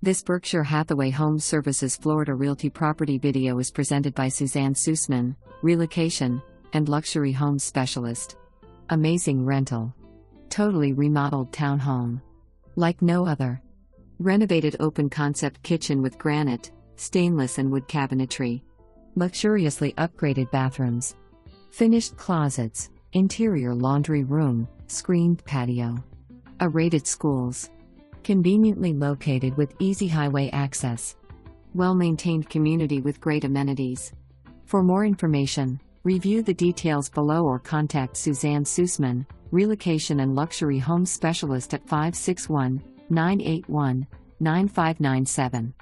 This Berkshire Hathaway HomeServices Florida Realty property video is presented by Suzanne Susman, Relocation, and Luxury Homes Specialist. Amazing rental. Totally remodeled townhome. Like no other. Renovated open-concept kitchen with granite, stainless and wood cabinetry. Luxuriously upgraded bathrooms. Finished closets, interior laundry room, screened patio. A-rated schools. Conveniently located with easy highway access. Well-maintained community with great amenities. For more information, review the details below or contact Suzanne Susman, Relocation and Luxury Home Specialist at 561-981-9597.